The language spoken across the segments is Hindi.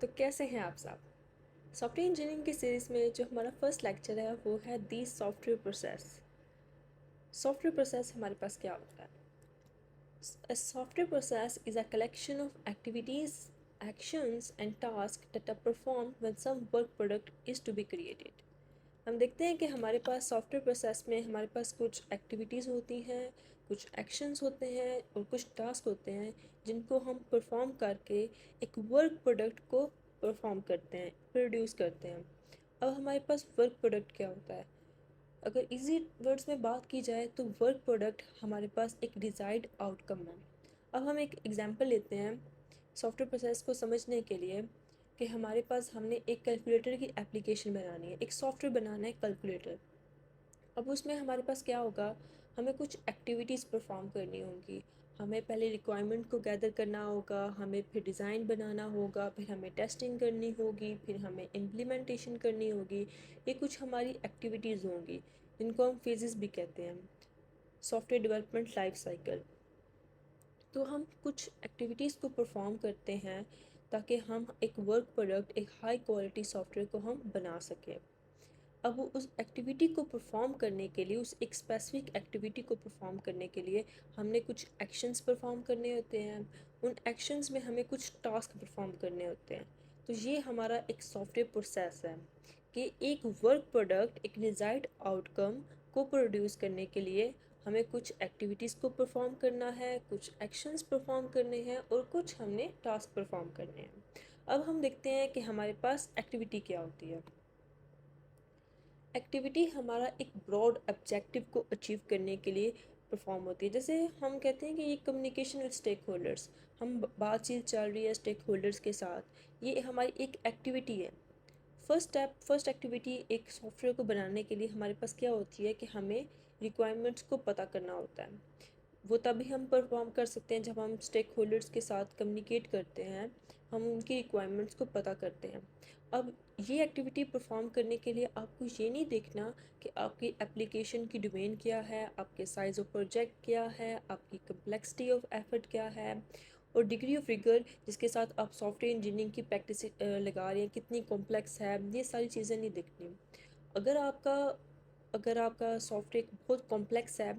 तो कैसे हैं आप सब। सॉफ्टवेयर इंजीनियरिंग की सीरीज़ में जो हमारा फर्स्ट लेक्चर है वो है दी सॉफ्टवेयर प्रोसेस। सॉफ्टवेयर प्रोसेस हमारे पास क्या होता है? A software process is a collection of activities, actions and tasks that are performed when some work product is to be created. हम देखते हैं कि हमारे पास सॉफ्टवेयर प्रोसेस में हमारे पास कुछ एक्टिविटीज़ होती हैं, कुछ एक्शंस होते हैं और कुछ टास्क होते हैं जिनको हम परफॉर्म करके एक वर्क प्रोडक्ट को परफॉर्म करते हैं, प्रोड्यूस करते हैं। अब हमारे पास वर्क प्रोडक्ट क्या होता है? अगर इजी वर्ड्स में बात की जाए तो वर्क प्रोडक्ट हमारे पास एक डिज़ायर्ड आउटकम है। अब हम एक एग्जांपल लेते हैं सॉफ्टवेयर प्रोसेस को समझने के लिए कि हमारे पास हमने एक कैलकुलेटर की एप्लीकेशन बनानी है, एक सॉफ्टवेयर बनाना है कैलकुलेटर। अब उसमें हमारे पास क्या होगा, हमें कुछ एक्टिविटीज़ परफॉर्म करनी होंगी। हमें पहले रिक्वायरमेंट को गैदर करना होगा, हमें फिर डिज़ाइन बनाना होगा, फिर हमें टेस्टिंग करनी होगी, फिर हमें इम्प्लीमेंटेशन करनी होगी। ये कुछ हमारी एक्टिविटीज़ होंगी जिनको हम फेजेस भी कहते हैं, सॉफ्टवेयर डेवलपमेंट लाइफ साइकिल। तो हम कुछ एक्टिविटीज़ को परफॉर्म करते हैं ताकि हम एक वर्क प्रोडक्ट, एक हाई क्वालिटी सॉफ्टवेयर को हम बना सकें। अब वो उस एक्टिविटी को परफॉर्म करने के लिए, उस एक स्पेसिफिक एक्टिविटी को परफॉर्म करने के लिए हमने कुछ एक्शंस परफॉर्म करने होते हैं। उन एक्शंस में हमें कुछ टास्क परफॉर्म करने होते हैं। तो ये हमारा एक सॉफ्टवेयर प्रोसेस है कि एक वर्क प्रोडक्ट, एक डिज़ायर्ड आउटकम को प्रोड्यूस करने के लिए हमें कुछ एक्टिविटीज़ को परफॉर्म करना है, कुछ एक्शंस परफॉर्म करने हैं और कुछ हमने टास्क परफॉर्म करने हैं। अब हम देखते हैं कि हमारे पास एक्टिविटी क्या होती है। एक्टिविटी हमारा एक ब्रॉड ऑब्जेक्टिव को अचीव करने के लिए परफॉर्म होती है। जैसे हम कहते हैं कि ये कम्युनिकेशन विद स्टेक होल्डर्स, हम बातचीत चल रही है स्टेक होल्डर्स के साथ, ये हमारी एक एक्टिविटी है। फर्स्ट स्टेप, फर्स्ट एक्टिविटी एक सॉफ्टवेयर को बनाने के लिए हमारे पास क्या होती है कि हमें रिक्वायरमेंट्स को पता करना होता है। वो तभी हम परफॉर्म कर सकते हैं जब हम स्टेक होल्डर्स के साथ कम्युनिकेट करते हैं, हम उनकी रिक्वायरमेंट्स को पता करते हैं। अब ये एक्टिविटी परफॉर्म करने के लिए आपको ये नहीं देखना कि आपकी एप्लीकेशन की डोमेन क्या है, आपके साइज़ ऑफ प्रोजेक्ट क्या है, आपकी कम्प्लेक्सिटी ऑफ एफर्ट क्या है और डिग्री ऑफ रिगर जिसके साथ आप सॉफ्टवेयर इंजीनियरिंग की प्रैक्टिस लगा रहे हैं कितनी कॉम्प्लेक्स है, ये सारी चीज़ें नहीं देखनी। अगर आपका अगर आपका सॉफ्टवेयर बहुत कॉम्प्लेक्स है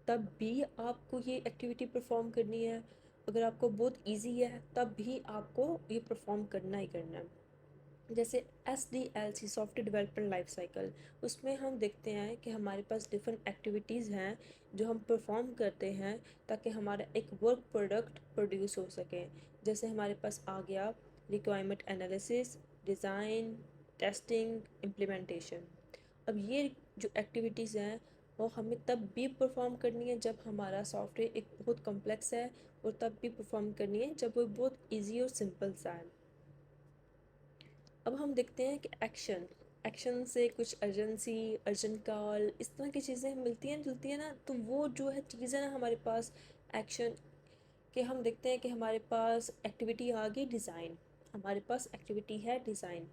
तब भी आपको ये एक्टिविटी परफॉर्म करनी है। अगर आपको बहुत इजी है तब भी आपको ये परफॉर्म करना ही करना है। जैसे SDLC software development life cycle, उसमें हम देखते हैं कि हमारे पास डिफरेंट एक्टिविटीज़ हैं जो हम परफॉर्म करते हैं ताकि हमारा एक वर्क प्रोडक्ट प्रोड्यूस हो सके। जैसे हमारे पास आ गया requirement analysis, design, testing, implementation. अब ये जो एक्टिविटीज़ हैं वो हमें तब भी परफॉर्म करनी है जब हमारा सॉफ्टवेयर एक बहुत कॉम्प्लेक्स है और तब भी परफॉर्म करनी है जब वो बहुत इजी और सिंपल सा है। अब हम देखते हैं कि एक्शन से कुछ अर्जेंसी, अर्जेंट कॉल, इस तरह की चीज़ें मिलती हैं जुलती हैं ना, तो वो जो है चीज़ें ना हमारे पास एक्शन के, हम देखते हैं कि हमारे पास एक्टिविटी आ गई डिज़ाइन, हमारे पास एक्टिविटी है डिज़ाइन।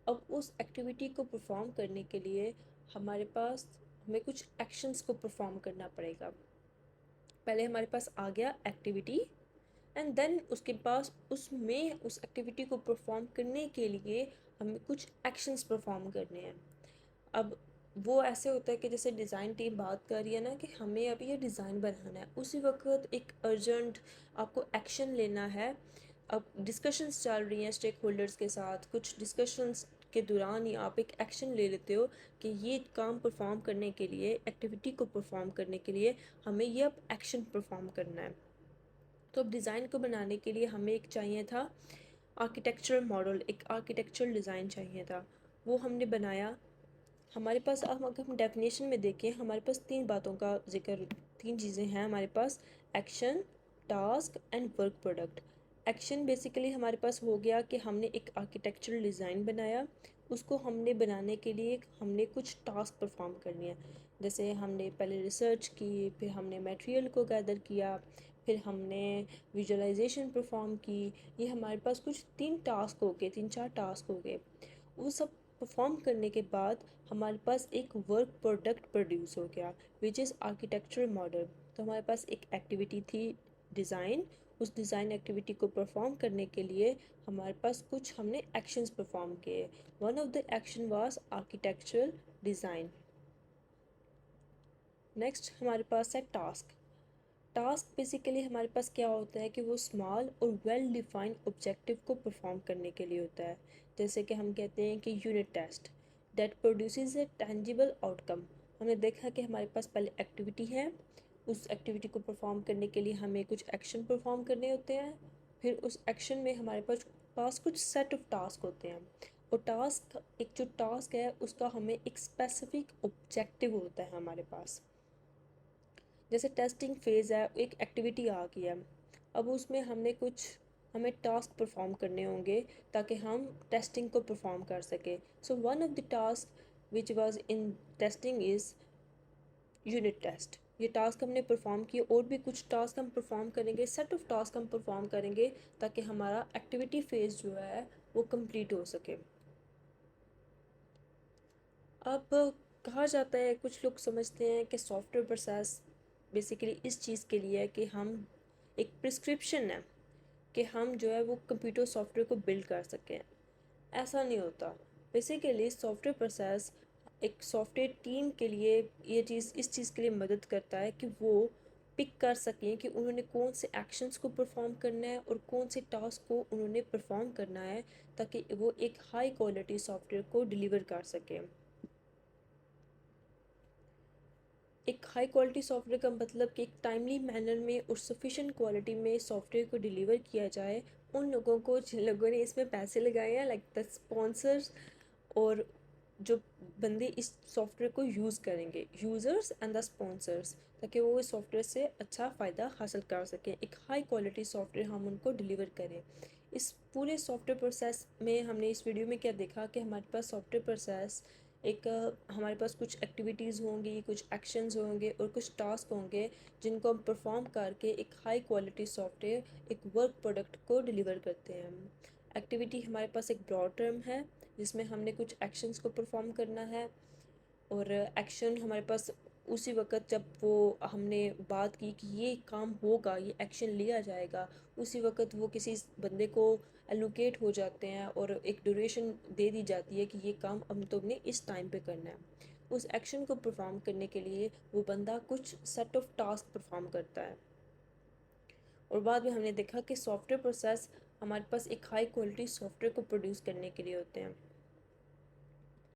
अब उस एक्टिविटी को परफॉर्म करने के लिए हमारे पास हमें कुछ एक्शंस को परफॉर्म करना पड़ेगा। पहले हमारे पास आ गया एक्टिविटी एंड देन उसके पास उसमें उस एक्टिविटी को परफॉर्म करने के लिए हमें कुछ एक्शंस परफॉर्म करने हैं। अब वो ऐसे होता है कि जैसे डिज़ाइन टीम बात कर रही है ना कि हमें अभी ये डिज़ाइन बनाना है, उसी वक्त एक अर्जेंट आपको एक्शन लेना है। अब डिस्कशंस चल रही हैं स्टेक होल्डर्स के साथ, कुछ डिस्कशंस के दौरान ही आप एक एक्शन ले लेते हो कि ये काम परफॉर्म करने के लिए, एक्टिविटी को परफॉर्म करने के लिए हमें ये अब एक्शन परफॉर्म करना है। तो अब डिज़ाइन को बनाने के लिए हमें एक चाहिए था आर्किटेक्चरल मॉडल, एक आर्किटेक्चरल डिज़ाइन चाहिए था, वो हमने बनाया। हमारे पास अब अगर हम डेफिनेशन में देखें, हमारे पास तीन बातों का जिक्र, तीन चीज़ें हैं हमारे पास, action, task and work product. Action basically हमारे पास हो गया कि हमने एक आर्किटेक्चरल डिज़ाइन बनाया, उसको हमने बनाने के लिए हमने कुछ टास्क परफॉर्म करनी है। जैसे हमने पहले रिसर्च की, फिर हमने मटेरियल को गैदर किया, फिर हमने विजुअलाइजेशन परफॉर्म की। ये हमारे पास कुछ तीन टास्क हो गए, तीन चार टास्क हो गए। वो सब परफॉर्म करने के बाद हमारे पास एक वर्क प्रोडक्ट प्रोड्यूस हो गया विच इज़ आर्किटेक्चरल मॉडल। तो हमारे पास एक एक्टिविटी थी डिज़ाइन, उस डिज़ाइन एक्टिविटी को परफॉर्म करने के लिए हमारे पास कुछ हमने एक्शंस परफॉर्म किए। One of the action was architectural design. Next हमारे पास है टास्क। टास्क बेसिकली हमारे पास क्या होता है कि वो स्मॉल और वेल डिफाइंड ऑब्जेक्टिव को परफॉर्म करने के लिए होता है। जैसे कि हम कहते हैं कि unit test that produces a tangible outcome. हमने देखा कि हमारे पास पहले एक्टिविटी है, उस एक्टिविटी को परफॉर्म करने के लिए हमें कुछ एक्शन परफॉर्म करने होते हैं, फिर उस एक्शन में हमारे पास कुछ सेट ऑफ टास्क होते हैं, और टास्क एक जो टास्क है उसका हमें एक स्पेसिफिक ऑब्जेक्टिव होता है हमारे पास। जैसे टेस्टिंग फेज़ है, एक एक्टिविटी आ गई है, अब उसमें हमें टास्क परफॉर्म करने होंगे ताकि हम टेस्टिंग को परफॉर्म कर सके। So one of the task which was in testing is unit test. ये टास्क हमने परफॉर्म किए, और भी कुछ टास्क हम परफॉर्म करेंगे, सेट ऑफ टास्क हम परफॉर्म करेंगे ताकि हमारा एक्टिविटी फेज़ जो है वो कंप्लीट हो सके। अब कहा जाता है, कुछ लोग समझते हैं कि सॉफ्टवेयर प्रोसेस बेसिकली इस चीज़ के लिए है कि हम एक प्रिस्क्रिप्शन है कि हम जो है वो कंप्यूटर सॉफ्टवेयर को बिल्ड कर सकें। ऐसा नहीं होता। बेसिकली सॉफ्टवेयर प्रोसेस एक सॉफ्टवेयर टीम के लिए इस चीज़ के लिए मदद करता है कि वो पिक कर सकें कि उन्होंने कौन से एक्शंस को परफॉर्म करना है और कौन से टास्क को उन्होंने परफॉर्म करना है, ताकि वो एक हाई क्वालिटी सॉफ्टवेयर को डिलीवर कर सकें। एक हाई क्वालिटी सॉफ्टवेयर का मतलब कि एक टाइमली मैनर में और सफिशेंट क्वालिटी में सॉफ्टवेयर को डिलीवर किया जाए उन लोगों को जिन लोगों ने इसमें पैसे लगाए हैं, लाइक द स्पॉन्सर्स, और जो बंदे इस सॉफ्टवेयर को यूज़ करेंगे, यूज़र्स एंड द स्पॉन्सर्स, ताकि वो इस सॉफ्टवेयर से अच्छा फ़ायदा हासिल कर सकें, एक हाई क्वालिटी सॉफ्टवेयर हम उनको डिलीवर करें। इस पूरे सॉफ्टवेयर प्रोसेस में हमने इस वीडियो में क्या देखा कि हमारे पास सॉफ्टवेयर प्रोसेस हमारे पास कुछ एक्टिविटीज़ होंगी, कुछ एक्शंस होंगे और कुछ टास्क होंगे जिनको हम परफॉर्म करके एक हाई क्वालिटी सॉफ्टवेयर, एक वर्क प्रोडक्ट को डिलीवर करते हैं। एक्टिविटी हमारे पास एक ब्रॉड टर्म है जिसमें हमने कुछ एक्शंस को परफॉर्म करना है, और एक्शन हमारे पास उसी वक़्त जब वो हमने बात की कि ये काम होगा, ये एक्शन लिया जाएगा, उसी वक़्त वो किसी बंदे को एलोकेट हो जाते हैं और एक ड्यूरेशन दे दी जाती है कि ये काम अब तुमने इस टाइम पे करना है। उस एक्शन को परफॉर्म करने के लिए वो बंदा कुछ सेट ऑफ टास्क परफॉर्म करता है। और बाद में हमने देखा कि सॉफ्टवेयर प्रोसेस हमारे पास एक हाई क्वालिटी सॉफ्टवेयर को प्रोड्यूस करने के लिए होते हैं।